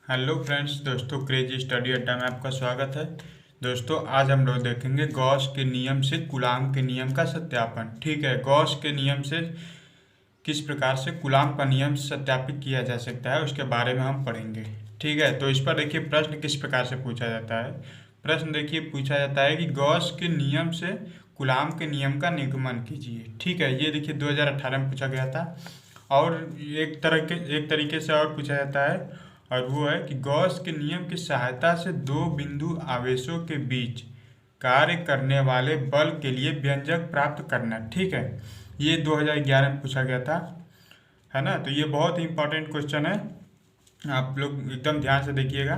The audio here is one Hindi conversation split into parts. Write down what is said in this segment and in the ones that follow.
हेलो फ्रेंड्स, दोस्तों क्रेजी स्टडी अड्डा में आपका स्वागत है। दोस्तों आज हम लोग देखेंगे गॉस के नियम से कूलाम के नियम का सत्यापन। ठीक है, गॉस के नियम से किस प्रकार से कूलाम का नियम सत्यापित किया जा सकता है उसके बारे में हम पढ़ेंगे। ठीक है, तो इस पर देखिए प्रश्न किस प्रकार से पूछा जाता है। प्रश्न देखिए पूछा जाता है कि गॉस के नियम से कूलाम के नियम का निगमन कीजिए। ठीक है, ये देखिए 2018 में पूछा गया था। और एक तरीके से और पूछा जाता है, और वो है कि गॉस के नियम की सहायता से दो बिंदु आवेशों के बीच कार्य करने वाले बल के लिए व्यंजक प्राप्त करना। ठीक है, ये 2011 में पूछा गया था, है ना। तो ये बहुत ही इंपॉर्टेंट क्वेश्चन है, आप लोग एकदम ध्यान से देखिएगा।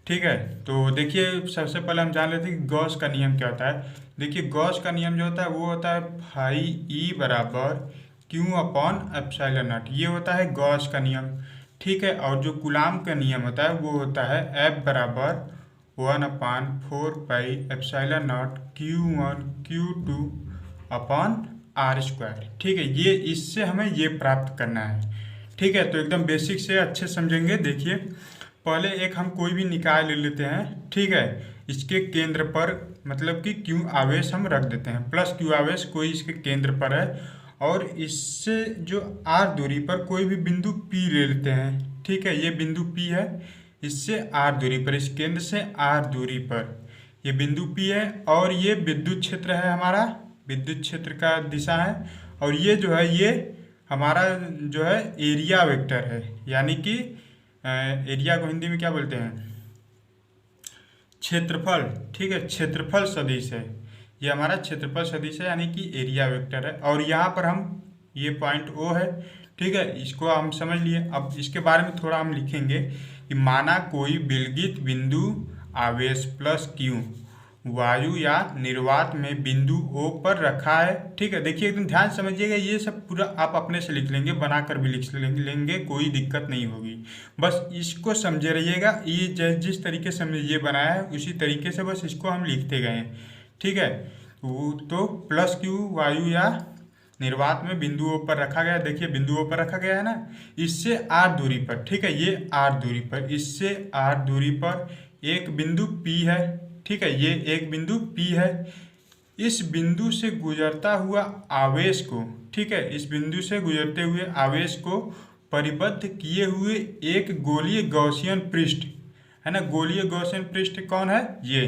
ठीक है, तो देखिए सबसे पहले हम जान लेते हैं कि गॉस का नियम क्या होता है। देखिए गॉस का नियम जो होता है वो होता है फाई ई बराबर क्यू अपॉन एप्सिलॉन नॉट, ये होता है गॉस का नियम। ठीक है, और जो कूलाम का नियम होता है वो होता है एफ बराबर 1/4 pi epsilon naught Q1 Q2 upon r square. ठीक है, ये इससे हमें ये प्राप्त करना है। ठीक है, तो एकदम बेसिक से अच्छे समझेंगे। देखिए पहले एक हम कोई भी निकाय ले लेते हैं। ठीक है, इसके केंद्र पर मतलब कि Q आवेश हम रख देते हैं, प्लस Q आवेश कोई इसके केंद्र पर है, और इससे जो R दूरी पर कोई भी बिंदु P ले लेते हैं। ठीक है, ये बिंदु P है, इससे R दूरी पर, इस केंद्र से R दूरी पर ये बिंदु P है, और ये विद्युत क्षेत्र है, हमारा विद्युत क्षेत्र का दिशा है। और ये जो है ये हमारा जो है एरिया वेक्टर है, यानी कि एरिया को हिंदी में क्या बोलते हैं, क्षेत्रफल। ठीक है, क्षेत्रफल सदिश है, ये हमारा क्षेत्रफल सदिश है, यानी कि एरिया वेक्टर है। और यहाँ पर हम ये पॉइंट ओ है। ठीक है, इसको हम समझ लिए। अब इसके बारे में थोड़ा हम लिखेंगे कि माना कोई विलगित बिंदु आवेश प्लस क्यू वायु या निर्वात में बिंदु ओ पर रखा है। ठीक है, देखिए एकदम ध्यान समझिएगा, ये सब पूरा आप अपने से लिख लेंगे, बनाकर भी लिख लेंगे, कोई दिक्कत नहीं होगी। बस इसको समझे रहिएगा, ये जिस तरीके से हमने ये बनाया है उसी तरीके से बस इसको हम लिखते गए हैं। ठीक है, तो प्लस क्यू वायु या निर्वात में बिंदुओं पर रखा गया। देखिए बिंदुओं पर रखा गया है ना, इससे आर दूरी पर। ठीक है, ये आर दूरी पर, इससे आर दूरी पर एक बिंदु P है। ठीक है, ये एक बिंदु P है। इस बिंदु से गुजरता हुआ आवेश को, ठीक है, इस बिंदु से गुजरते हुए आवेश को परिबद्ध किए हुए एक गोलीय गॉसियन पृष्ठ है ना। गोलीय गॉसियन पृष्ठ कौन है, ये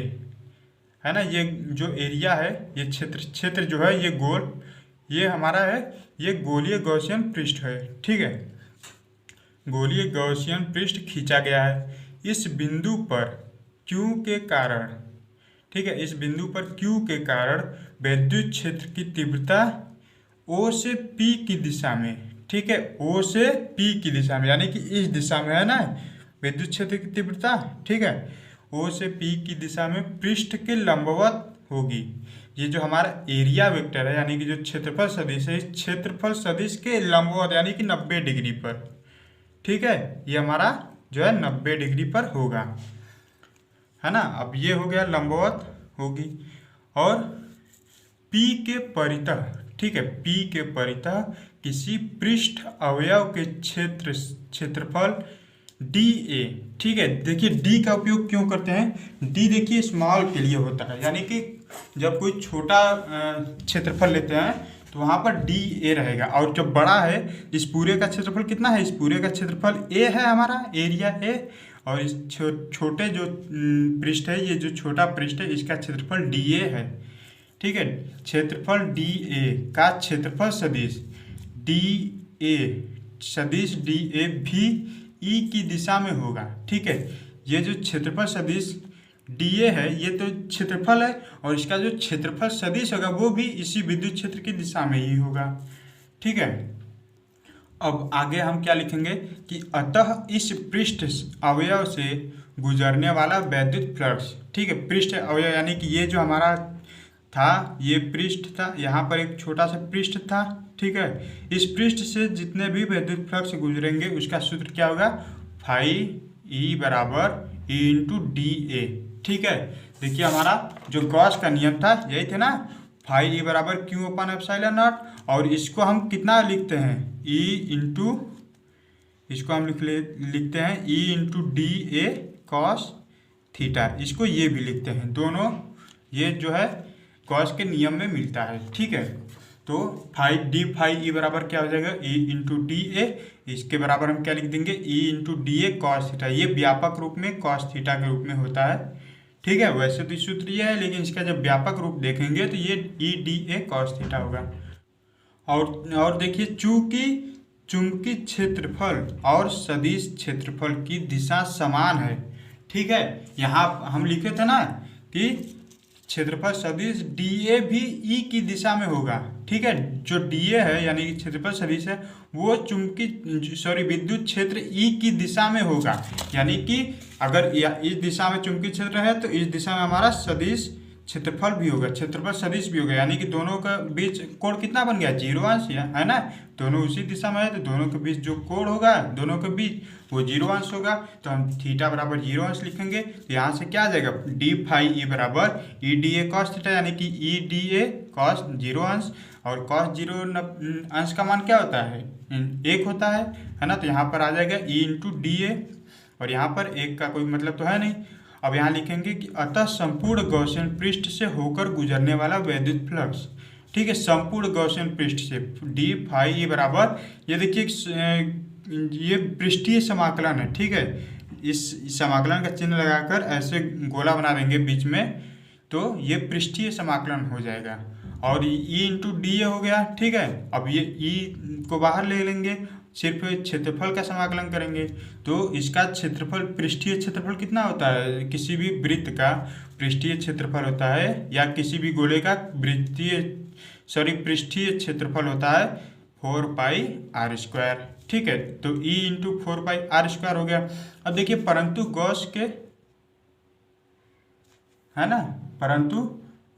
है ना, ये जो एरिया है, ये क्षेत्र जो है ये गोल, ये हमारा है, ये गोलीय गॉसियन पृष्ठ है। ठीक है, गोलीय गॉसियन पृष्ठ खींचा गया है इस बिंदु पर Q के कारण। ठीक है, इस बिंदु पर Q के कारण विद्युत क्षेत्र की तीव्रता O से P की दिशा में। ठीक है, O से P की दिशा में, यानी कि इस दिशा में है ना विद्युत क्षेत्र की तीव्रता। ठीक है, O से P की दिशा में पृष्ठ के लंबवत होगी। ये जो हमारा एरिया वेक्टर है, यानी कि जो क्षेत्रफल सदिश है, इस क्षेत्रफल सदिश के लंबवत यानी कि 90 डिग्री पर। ठीक है, ये हमारा जो है 90 डिग्री पर होगा, है ना। अब ये हो गया लंबवत होगी, और P के परितः, ठीक है, P के परितः किसी पृष्ठ अवयव के क्षेत्रफल DA। ठीक है, देखिए D का उपयोग क्यों करते हैं, D देखिए स्मॉल के लिए होता है, यानी कि जब कोई छोटा क्षेत्रफल लेते हैं तो वहाँ पर DA रहेगा, और जब बड़ा है, इस पूरे का क्षेत्रफल कितना है, इस पूरे का क्षेत्रफल A है, हमारा एरिया A, और इस छोटे जो पृष्ठ है, ये जो छोटा पृष्ठ है, इसका क्षेत्रफल DA है। ठीक है, क्षेत्रफल DA का क्षेत्रफल सदिश DA भी E की दिशा में होगा। ठीक है, ये जो क्षेत्रफल सदिश DA है, ये तो क्षेत्रफल है, और इसका जो क्षेत्रफल सदिश होगा वो भी इसी विद्युत क्षेत्र की दिशा में ही होगा। ठीक है, अब आगे हम क्या लिखेंगे कि अतः इस पृष्ठ अवयव से गुजरने वाला वैद्युत फ्लक्स। ठीक है, पृष्ठ अवयव यानी कि ये जो हमारा था, ये पृष्ठ था, यहाँ पर एक छोटा सा पृष्ठ था। ठीक है, इस पृष्ठ से जितने भी विद्युत फ्लक्स गुजरेंगे उसका सूत्र क्या होगा, फाई ई बराबर E इंटू DA। ठीक है, देखिए हमारा जो गॉस का नियम था यही थे ना, फाई ई बराबर Q अपॉन एप्सिलॉन नॉट, और इसको हम कितना लिखते हैं, E इंटू इसको हम लिखते हैं E into D A cos theta, इसको ये भी लिखते हैं, दोनों ये जो है कॉस के नियम में मिलता है। ठीक है, तो डी फाई ई बराबर क्या हो जाएगा, ई इंटू डी ए, इसके बराबर हम क्या लिख देंगे, E into D A cos theta. ये व्यापक रूप में कॉस थीटा के रूप में होता है। ठीक है, वैसे तो सूत्र ये है, लेकिन इसका जब व्यापक रूप देखेंगे तो ये E D A cos theta होगा। और देखिए, चूंकि चुंबकीय क्षेत्रफल और सदिश क्षेत्रफल की दिशा समान है। ठीक है, यहाँ हम लिखे थे ना कि क्षेत्रफल सदिश डी ए भी ई की दिशा में होगा। ठीक है, जो डी ए है यानी कि क्षेत्रफल सदिश है वो विद्युत क्षेत्र ई की दिशा में होगा। यानी कि अगर इस दिशा में चुंबकीय क्षेत्र है तो इस दिशा में हमारा सदिश क्षेत्रफल भी होगा, क्षेत्रफल सदिश भी होगा। यानी कि दोनों का बीच कोण कितना बन गया, 0 अंश, है ना। दोनों उसी दिशा में है तो दोनों के बीच जो कोण होगा दोनों के बीच वो 0 अंश होगा। तो हम थीटा बराबर 0 अंश लिखेंगे। तो यहाँ से क्या आ जाएगा, डी फाई ई बराबर E D A cos theta, यानी कि ई डी ए कॉस 0 अंश। और कॉस 0 अंश का मान क्या होता है, 1 होता है ना। तो यहाँ पर आ जाएगा ई इंटू डी ए, और यहाँ पर 1 का कोई मतलब तो है नहीं। अब यहाँ लिखेंगे कि अतः संपूर्ण गॉसियन पृष्ठ से होकर गुजरने वाला वैद्युत फ्लक्स। ठीक है, संपूर्ण गॉसियन पृष्ठ से डी फाई ई बराबर, ये देखिए ये पृष्ठीय समाकलन है। ठीक है, इस समाकलन का चिन्ह लगाकर ऐसे गोला बना देंगे बीच में, तो ये पृष्ठीय समाकलन हो जाएगा। और ई इंटू डी ए हो गया। ठीक है, अब ये ई को बाहर ले लेंगे, सिर्फ क्षेत्रफल का समाकलन करेंगे। तो इसका क्षेत्रफल, पृष्ठीय क्षेत्रफल कितना होता है, किसी भी वृत्त का पृष्ठीय क्षेत्रफल होता है, या किसी भी गोले का पृष्ठीय क्षेत्रफल होता है 4 पाई आर स्क्वायर। ठीक है, तो E into 4 pi r square हो गया। अब देखिए, परंतु गॉस के, है ना, परंतु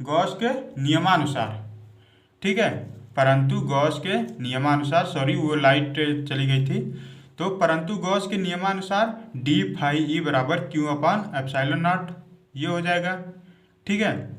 गॉस के नियमानुसार, ठीक है, परंतु गॉस के नियमानुसार, वो लाइट चली गई थी। तो परंतु गॉस के नियमानुसार डी फाई ई बराबर क्यू अपान एप्सिलॉन नॉट, ये हो जाएगा। ठीक है,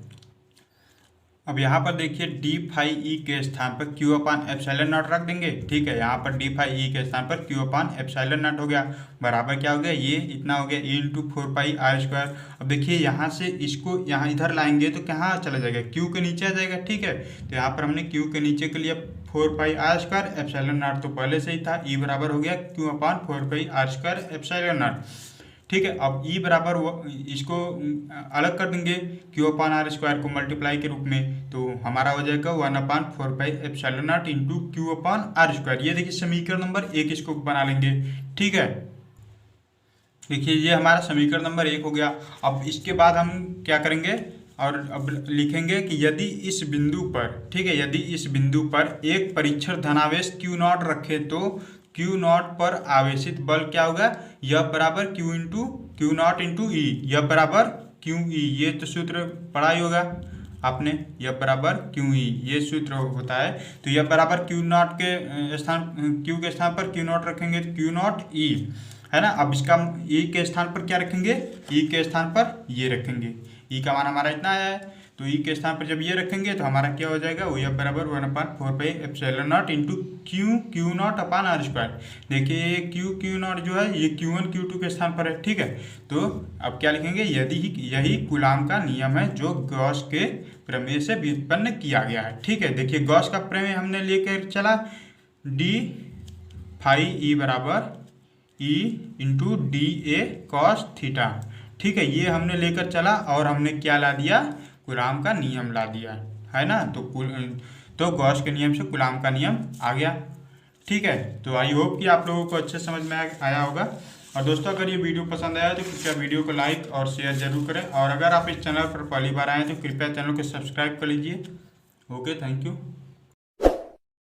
अब यहाँ पर देखिए डी फाई ई के स्थान पर क्यू अपान एप्सिलॉन नॉट रख देंगे। ठीक है, यहाँ पर डी फाई ई के स्थान पर क्यू अपान एप्सिलॉन नॉट हो गया, बराबर क्या हो गया, ये इतना हो गया E into 4 pi r square. अब देखिए यहाँ से इसको यहाँ इधर लाएंगे तो कहाँ चला जाएगा, क्यू के नीचे आ जाएगा। ठीक है, तो यहाँ पर हमने क्यू के नीचे के लिए 4 pi r square, epsilon naught तो पहले से ही था, ई बराबर हो गया q upon 4 pi r square epsilon naught. ठीक है, अब ई बराबर इसको अलग कर देंगे क्यू अपान आर स्क्वायर को मल्टीप्लाई के रूप में, तो हमारा हो जाएगा 1/4 pi epsilon naught into q upon r square. ये देखिए समीकरण नंबर 1 इसको बना लेंगे। ठीक है, देखिए ये हमारा समीकरण नंबर 1 हो गया। अब इसके बाद हम क्या करेंगे, और अब लिखेंगे कि यदि इस बिंदु पर, ठीक है, यदि इस बिंदु पर एक परीक्षण धनावेश क्यू नॉट रखे तो क्यू नॉट पर आवेशित बल क्या होगा, यह बराबर क्यू नॉट इंटू ई, यह बराबर क्यू ई, ये तो सूत्र पढ़ा ही होगा आपने, यह बराबर क्यू ई, ये सूत्र होता है। तो यह बराबर क्यू नॉट के स्थान, क्यू के स्थान पर क्यू नॉट रखेंगे तो क्यू नॉट ई, है ना। अब इसका ई के स्थान पर क्या रखेंगे, ई के स्थान पर ये रखेंगे, ई का मान हमारा इतना आया है, तो ई के स्थान पर जब ये रखेंगे तो हमारा क्या हो जाएगा, वो यह बराबर 1/4 pi epsilon naught into q naught upon r square. देखिए ये क्यू नॉट जो है ये Q1 Q2 के स्थान पर है। ठीक है, तो अब क्या लिखेंगे, यही कूलाम का नियम है जो गॉस के प्रमेय से व्युत्पन्न किया गया है। ठीक है, देखिए गॉस का प्रमेय हमने लेकर चला, डी फाई ई बराबर E into D A cos theta. ठीक है, ये हमने लेकर चला और हमने क्या ला दिया, कूलाम का नियम ला दिया, है ना। तो गॉस के नियम से कूलाम का नियम आ गया। ठीक है, तो आई होप कि आप लोगों को अच्छे समझ में आया होगा। और दोस्तों अगर ये वीडियो पसंद आया तो कृपया वीडियो को लाइक और शेयर जरूर करें, और अगर आप इस चैनल पर पहली बार आए तो कृपया चैनल को सब्सक्राइब कर लीजिए। Okay, thank you.